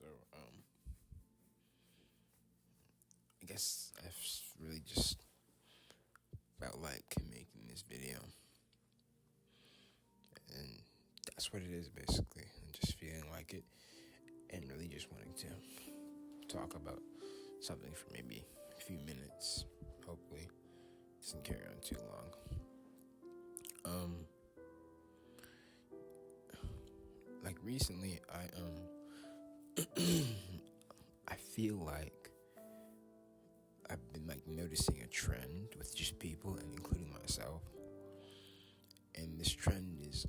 So, I guess I've really just felt like making this video, and that's what it is basically. I'm just feeling like it, and really just wanting to talk about something for maybe a few minutes. Hopefully, it doesn't carry on too long. Like recently, I feel like I've been like noticing a trend with just people, and including myself. And this trend is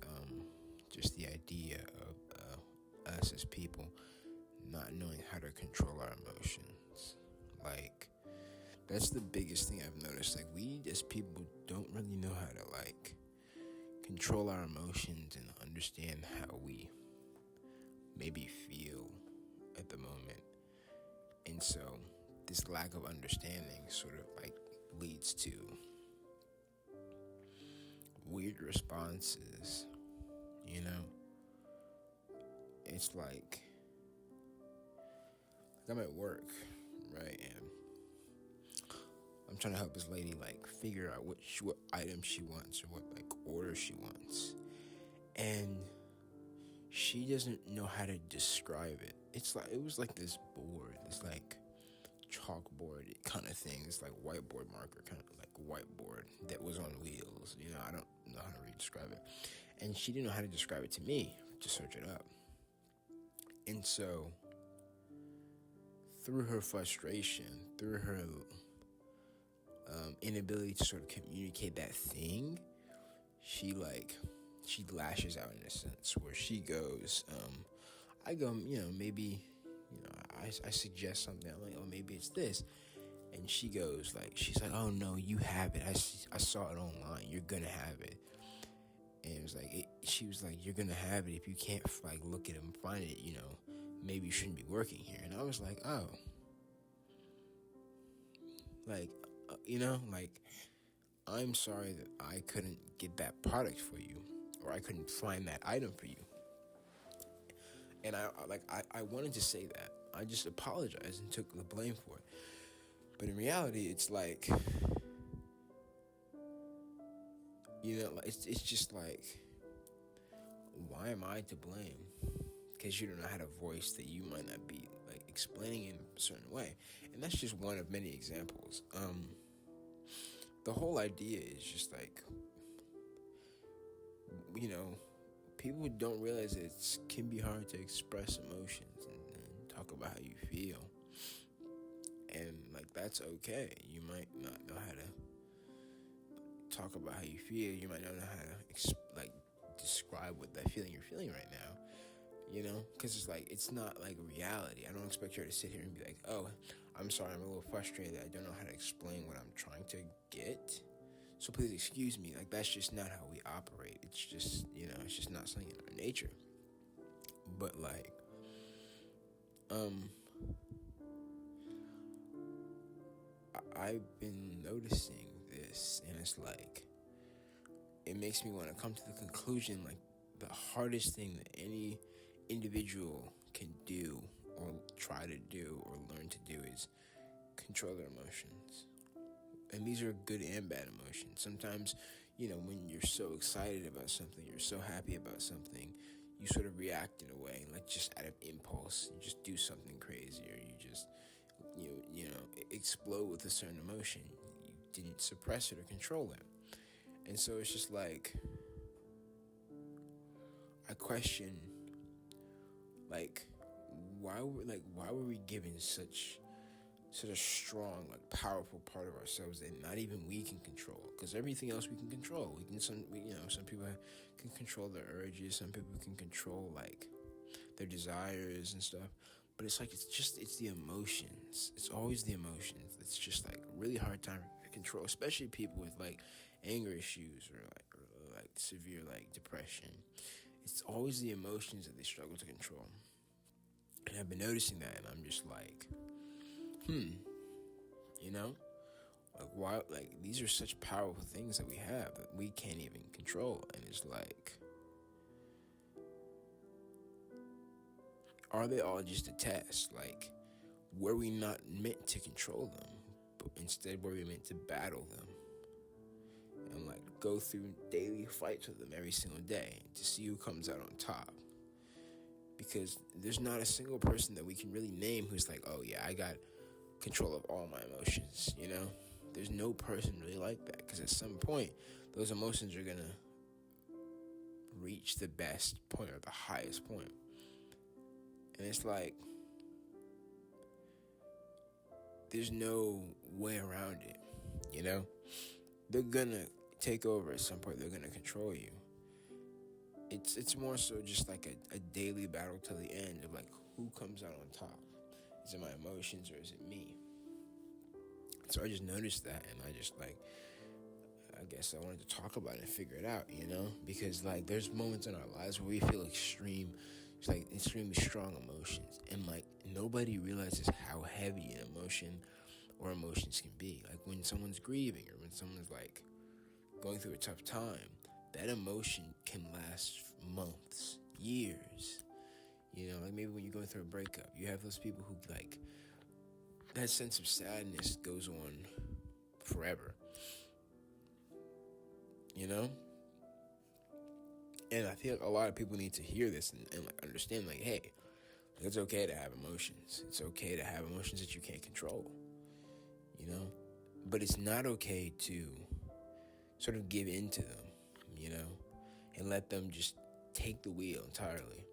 just the idea of us as people not knowing how to control our emotions. Like, that's the biggest thing I've noticed. Like, we as people don't really know how to like control our emotions and understand how we maybe feel at the moment. And so this lack of understanding sort of like leads to weird responses, you know? It's like I'm at work, right? And I'm trying to help this lady like figure out what item she wants or what like order she wants. And she doesn't know how to describe it. It was like this board, this like chalkboard kind of thing. It's like whiteboard marker, kind of like whiteboard that was on wheels. I don't know how to really describe it. And she didn't know how to describe it to me to search it up. And so through her frustration, through her inability to sort of communicate that thing, she lashes out in a sense where she goes, I go, maybe, I suggest something. I'm like, oh, maybe it's this. And she's like, oh no, you have it. I saw it online. You're gonna have it. And it was like, she was like, you're gonna have it if you can't like look at it and find it. Maybe you shouldn't be working here. And I was like, oh, like, like, I'm sorry that I couldn't get that product for you, or I couldn't find that item for you. And I wanted to say that. I just apologized and took the blame for it. But in reality, it's like, it's just like, why am I to blame? Because you don't know how to voice that you might not be like explaining in a certain way. And that's just one of many examples. The whole idea is just like, people don't realize it can be hard to express emotions and talk about how you feel. And like, that's okay. You might not know how to talk about how you feel. You might not know how to describe what that feeling you're feeling right now. Because it's like, it's not like reality. I don't expect her to sit here and be like, oh, I'm sorry, I'm a little frustrated. I don't know how to explain what I'm trying to get. So please excuse me. Like, that's just not how we operate. It's just, it's just not something in our nature. But like, I've been noticing this, and it's like, it makes me want to come to the conclusion, like, the hardest thing that any individual can do or try to do or learn to do is control their emotions. And these are good and bad emotions. Sometimes, when you're so excited about something, you're so happy about something, you sort of react in a way, like just out of impulse. You just do something crazy, or you just, explode with a certain emotion. You didn't suppress it or control it. And so it's just like, I question, like, why were we given such a strong, like, powerful part of ourselves that not even we can control? Because everything else we can control. Some people can control their urges. Some people can control like their desires and stuff. But it's like, it's the emotions. It's always the emotions. It's just like really hard time to control, especially people with like anger issues or like severe like depression. It's always the emotions that they struggle to control. And I've been noticing that, and I'm just like, like, why? Like, these are such powerful things that we have that we can't even control. And it's like, are they all just a test? Like, were we not meant to control them, but instead were we meant to battle them and like go through daily fights with them every single day to see who comes out on top? Because there's not a single person that we can really name who's like, oh yeah, I got control of all my emotions, you know? There's no person really like that, because at some point, those emotions are gonna reach the best point or the highest point. And it's like, there's no way around it, you know? They're gonna take over at some point, they're gonna control you. It's more so just like a daily battle till the end of like who comes out on top. Is it my emotions or is it me? So I just noticed that, and I just like, I guess I wanted to talk about it and figure it out, you know? Because like there's moments in our lives where we feel extremely strong emotions, and like nobody realizes how heavy an emotion or emotions can be. Like when someone's grieving or when someone's like going through a tough time, that emotion can last months, years. You know, like maybe when you're going through a breakup, you have those people who like, that sense of sadness goes on forever. You know? And I feel like a lot of people need to hear this and like understand, like, hey, it's okay to have emotions. It's okay to have emotions that you can't control. You know? But it's not okay to sort of give in to them, you know? And let them just take the wheel entirely.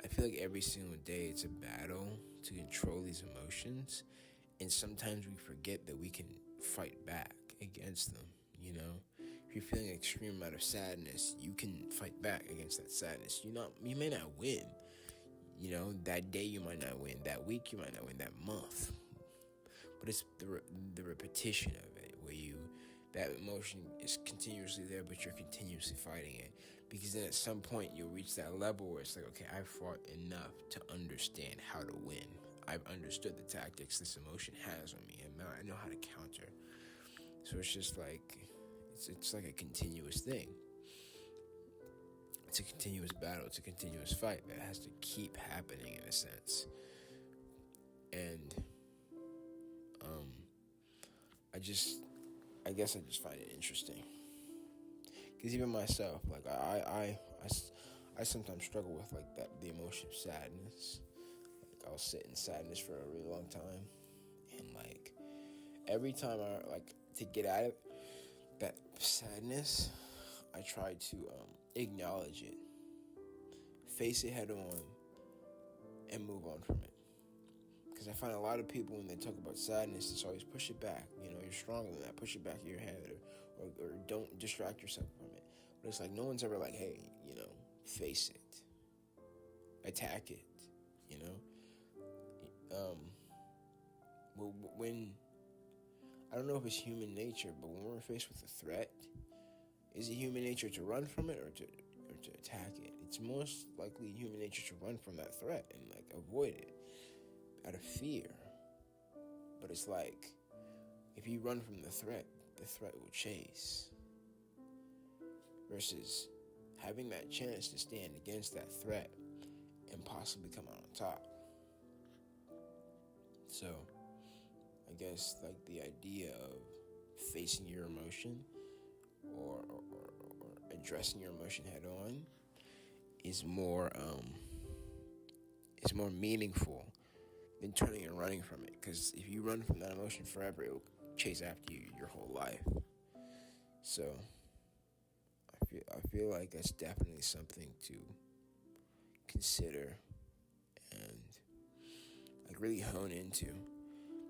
I feel like every single day it's a battle to control these emotions, and sometimes we forget that we can fight back against them, you know? If you're feeling an extreme amount of sadness, you can fight back against that sadness. You may not win, you know, that day you might not win, that week you might not win, that month. But it's the repetition of it, where that emotion is continuously there, but you're continuously fighting it. Because then at some point you'll reach that level where it's like, okay, I've fought enough to understand how to win. I've understood the tactics this emotion has on me, and now I know how to counter. So it's just like, it's like a continuous thing. It's a continuous battle. It's a continuous fight that has to keep happening in a sense. And I guess I just find it interesting. Because even myself, like I sometimes struggle with like the emotion of sadness. Like I'll sit in sadness for a really long time, and like every time I like to get out of that sadness, I try to acknowledge it, face it head on, and move on from it. Because I find a lot of people, when they talk about sadness, it's always push it back. You know, you're stronger than that. Push it back in your head, or don't distract yourself from it. But it's like no one's ever like, hey, you know, face it, attack it. You know, when I don't know if it's human nature, but when we're faced with a threat, is it human nature to run from it or to attack it? It's most likely human nature to run from that threat and like avoid it out of fear. But it's like, if you run from the threat will chase. Versus having that chance to stand against that threat and possibly come out on top. So, I guess like the idea of facing your emotion or addressing your emotion head on is more meaningful than turning and running from it. Because if you run from that emotion forever, it will chase after you your whole life. So I feel like that's definitely something to consider and like really hone into.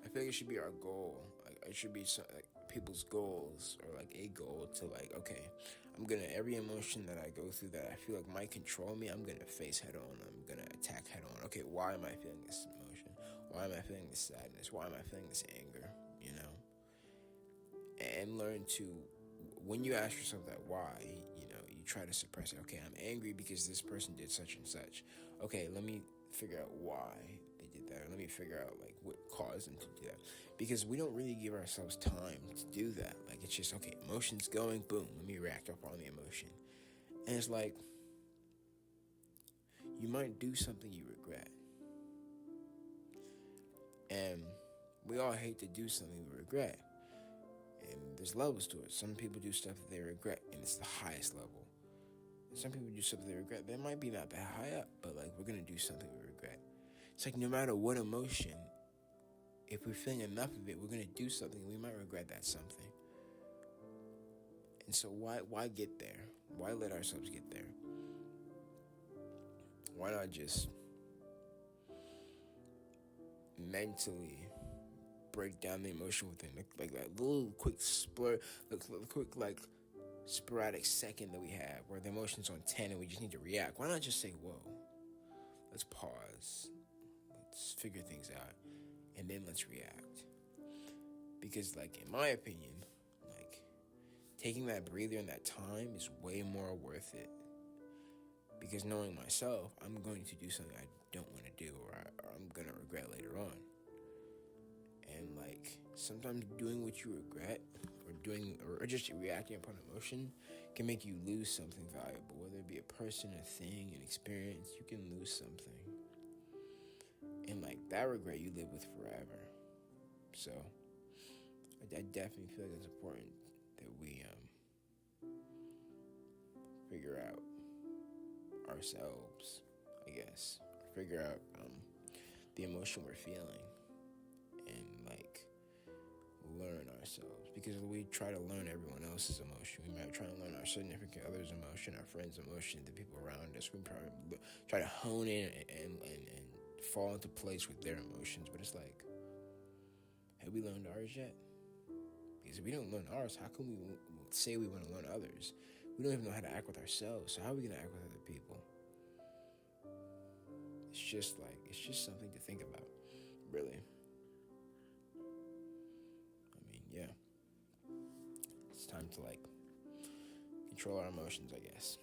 I feel like it should be our goal. Like it should be like people's goals, or like a goal to like, okay, I'm gonna, every emotion that I go through that I feel like might control me, I'm gonna face head on. I'm gonna attack head on. Okay, why am I feeling this emotion? Why am I feeling this sadness? Why am I feeling this anger? You know, and learn to, when you ask yourself that why, you know, you try to suppress it. Okay, I'm angry because this person did such and such. Okay, let me figure out why they did that. Let me figure out like what caused them to do that. Because we don't really give ourselves time to do that. Like it's just, okay, emotions going, boom, let me react up on the emotion. And it's like, you might do something you regret. And we all hate to do something we regret. And there's levels to it. Some people do stuff that they regret, and it's the highest level. And some people do stuff they regret. They might be not that high up, but like, we're gonna do something we regret. It's like no matter what emotion, if we're feeling enough of it, we're gonna do something. We might regret that something. And so why get there? Why let ourselves get there? Why not just mentally break down the emotion within, like that little quick sporadic second that we have where the emotion's on 10 and we just need to react. Why not just say, whoa, let's pause, let's figure things out, and then let's react? Because, like, in my opinion, like, taking that breather and that time is way more worth it. Because knowing myself, I'm going to do something I don't want to do, or I'm going to regret later on. And, like, sometimes doing what you regret, or just reacting upon emotion, can make you lose something valuable. Whether it be a person, a thing, an experience, you can lose something. And, like, that regret you live with forever. So, I definitely feel like it's important that we figure out ourselves, I guess. Figure out the emotion we're feeling, and like learn ourselves, because we try to learn everyone else's emotion. We might try to learn our significant other's emotion, our friends' emotion, the people around us. We probably try to hone in and fall into place with their emotions, but it's like, have we learned ours yet? Because if we don't learn ours, how can we say we want to learn others? We don't even know how to act with ourselves, so how are we going to act with other people? It's just something to think about, really. I mean, yeah. It's time to, like, control our emotions, I guess.